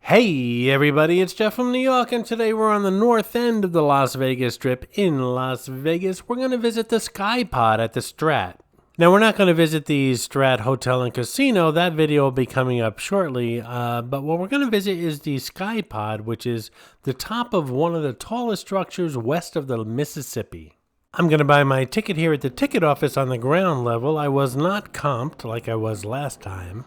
Hey everybody, it's Jeff from New York, and today we're on the north end of the Las Vegas Strip in Las Vegas. We're going to visit the Skypod at the Strat. Now, we're not going to visit the Strat Hotel and Casino. That video will be coming up shortly, but what we're going to visit is the Skypod, which is the top of one of the tallest structures west of the Mississippi. I'm going to buy my ticket here at the ticket office on the ground level. I was not comped like I was last time.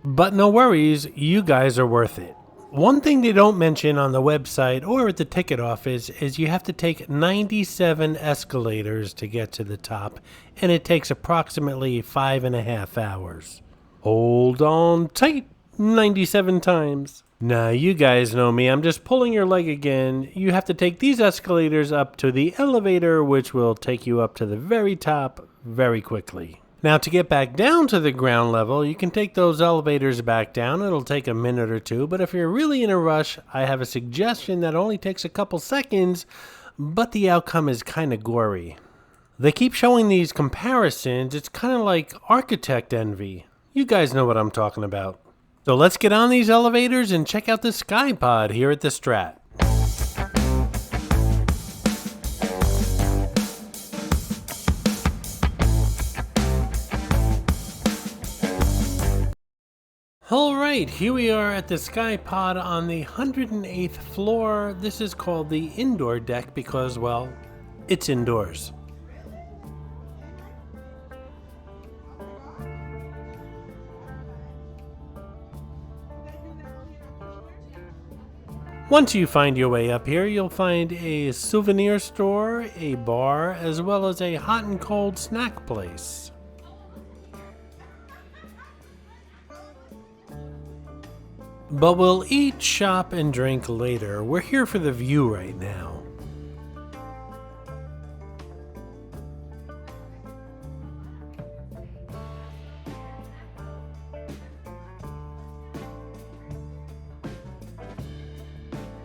But no worries, you guys are worth it. One thing they don't mention on the website or at the ticket office is you have to take 97 escalators to get to the top, and it takes approximately 5.5 hours. Hold on tight, 97 times. Now, you guys know me, I'm just pulling your leg again. You have to take these escalators up to the elevator, which will take you up to the very top very quickly. Now, to get back down to the ground level, you can take those elevators back down. It'll take a minute or two, but if you're really in a rush, I have a suggestion that only takes a couple seconds, but the outcome is kind of gory. They keep showing these comparisons. It's kind of like architect envy. You guys know what I'm talking about. So let's get on these elevators and check out the Skypod here at the Strat. Alright, here we are at the Skypod on the 108th floor. This is called the indoor deck because, well, it's indoors. Once you find your way up here, you'll find a souvenir store, a bar, as well as a hot and cold snack place. But we'll eat, shop, and drink later. We're here for the view right now.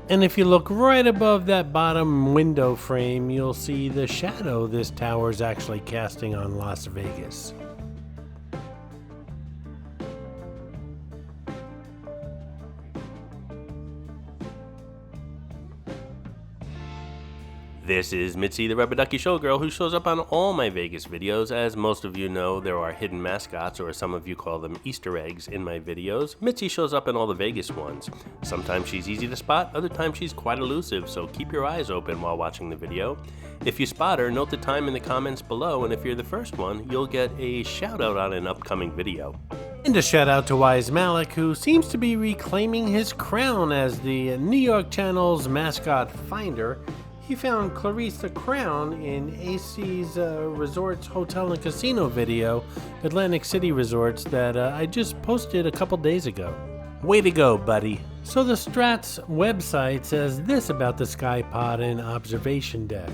And if you look right above that bottom window frame, you'll see the shadow this tower is actually casting on Las Vegas. This is Mitzi, the Rubber Ducky Showgirl, who shows up on all my Vegas videos. As most of you know, there are hidden mascots, or some of you call them Easter eggs, in my videos. Mitzi shows up in all the Vegas ones. Sometimes she's easy to spot, other times she's quite elusive, so keep your eyes open while watching the video. If you spot her, note the time in the comments below, and if you're the first one, you'll get a shout out on an upcoming video. And a shout out to Wise Malik, who seems to be reclaiming his crown as the New York Channel's mascot finder. He found Clarice the Crown in AC's Resorts Hotel and Casino video, Atlantic City Resorts, that I just posted a couple days ago. Way to go, buddy. So the Strat's website says this about the Skypod and observation deck.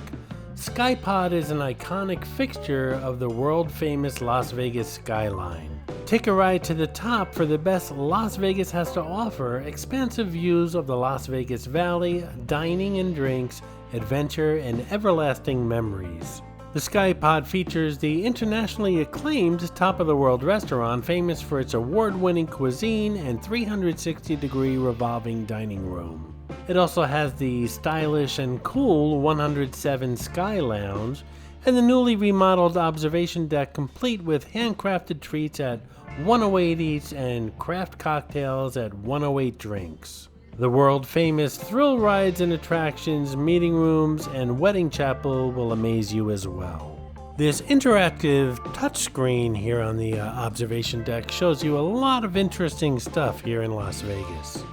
Skypod is an iconic fixture of the world-famous Las Vegas skyline. Take a ride to the top for the best Las Vegas has to offer, expansive views of the Las Vegas Valley, dining and drinks, adventure, and everlasting memories. The Skypod features the internationally acclaimed top-of-the-world restaurant famous for its award-winning cuisine and 360-degree revolving dining room. It also has the stylish and cool 107 Sky Lounge and the newly remodeled observation deck complete with handcrafted treats at 108 Eats and craft cocktails at 108 Drinks. The world-famous thrill rides and attractions, meeting rooms, and wedding chapel will amaze you as well. This interactive touchscreen here on the observation deck shows you a lot of interesting stuff here in Las Vegas.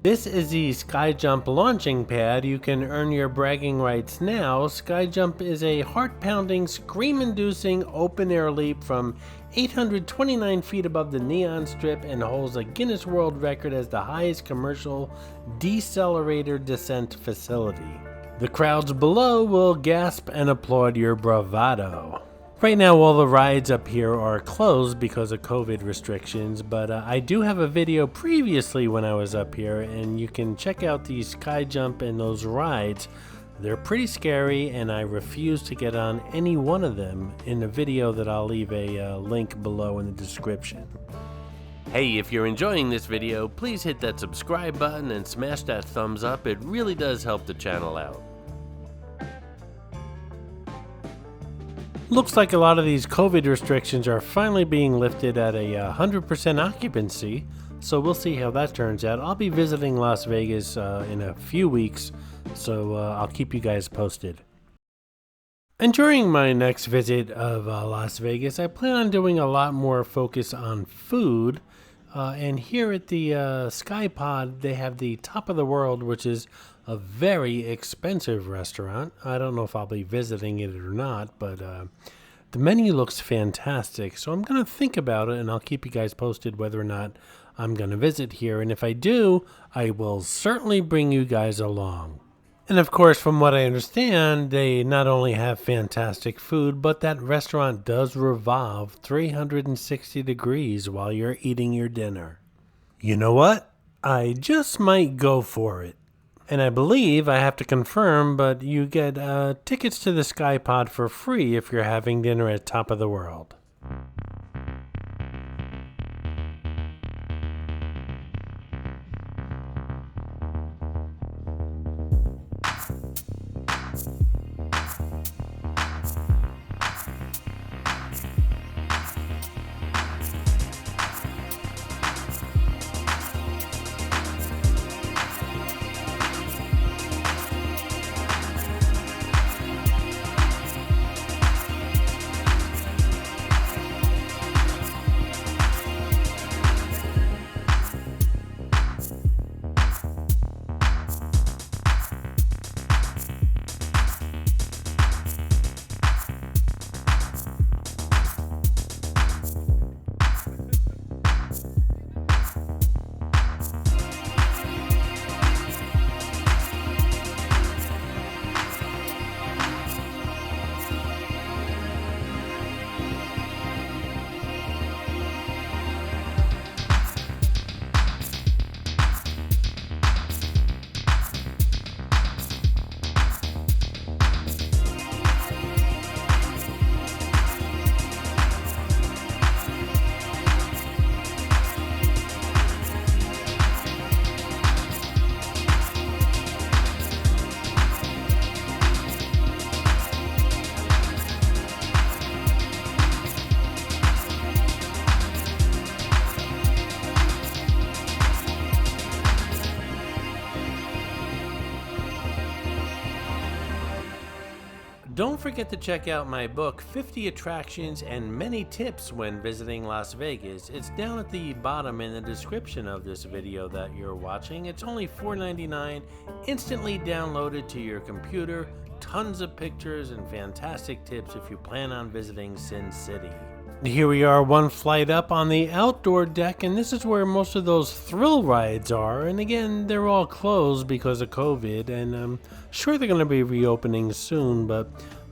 This is the Skyjump launching pad. You can earn your bragging rights now. Skyjump is a heart-pounding, scream-inducing open-air leap from 829 feet above the neon strip and holds a Guinness World Record as the highest commercial decelerator descent facility. The crowds below will gasp and applaud your bravado. Right now, all the rides up here are closed because of COVID restrictions, but I do have a video previously when I was up here, and you can check out the Skyjump and those rides. They're pretty scary, and I refuse to get on any one of them in the video that I'll leave a link below in the description. Hey, if you're enjoying this video, please hit that subscribe button and smash that thumbs up. It really does help the channel out. Looks like a lot of these COVID restrictions are finally being lifted at a 100% occupancy, so we'll see how that turns out. I'll be visiting Las Vegas in a few weeks, so I'll keep you guys posted. And during my next visit of Las Vegas, I plan on doing a lot more focus on food. And here at the Skypod, they have the Top of the World, which is a very expensive restaurant. I don't know if I'll be visiting it or not, but the menu looks fantastic. So I'm going to think about it, and I'll keep you guys posted whether or not I'm going to visit here. And if I do, I will certainly bring you guys along. And of course, from what I understand, they not only have fantastic food, but that restaurant does revolve 360 degrees while you're eating your dinner. You know what? I just might go for it. And I believe I have to confirm, but you get tickets to the Skypod for free if you're having dinner at Top of the World. Don't forget to check out my book, 50 Attractions and Many Tips When Visiting Las Vegas. It's down at the bottom in the description of this video that you're watching. It's only $4.99, instantly downloaded to your computer, tons of pictures and fantastic tips if you plan on visiting Sin City. Here we are, one flight up on the outdoor deck, and this is where most of those thrill rides are. And again, they're all closed because of COVID, and I'm sure they're going to be reopening soon. But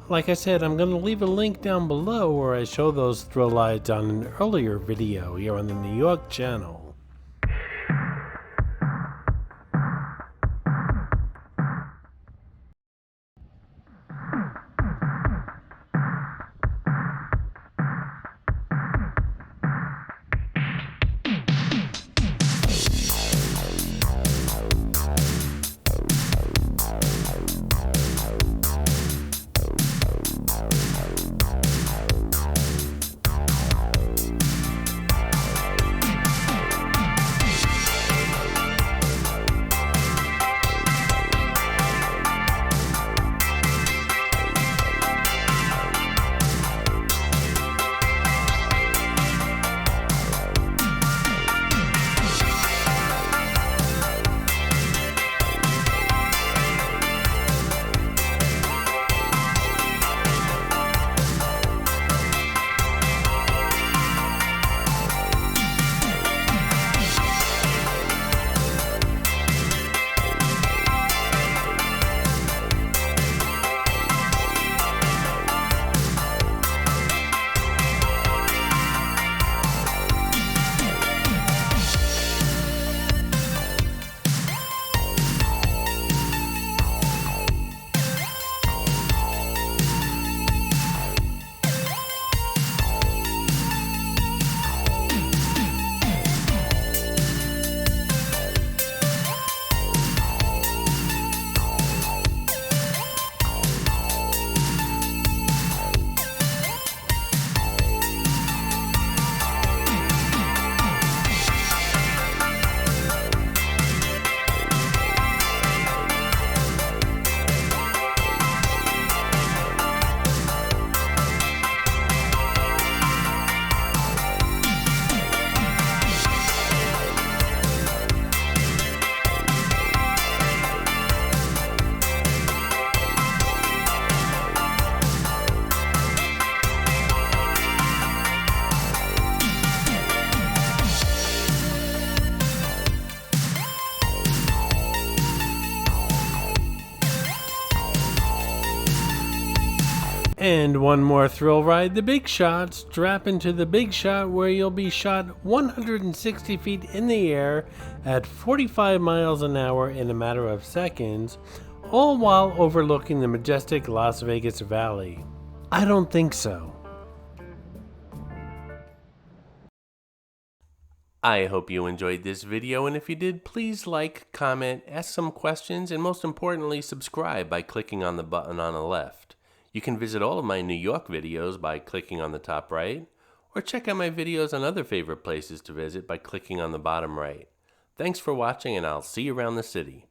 like I said, I'm going to leave a link down below where I show those thrill rides on an earlier video here on the New York channel. And one more thrill ride, the Big Shot. Strap into the Big Shot where you'll be shot 160 feet in the air at 45 miles an hour in a matter of seconds, all while overlooking the majestic Las Vegas Valley. I don't think so. I hope you enjoyed this video, and if you did, please like, comment, ask some questions, and most importantly, subscribe by clicking on the button on the left. You can visit all of my New York videos by clicking on the top right, or check out my videos on other favorite places to visit by clicking on the bottom right. Thanks for watching, and I'll see you around the city.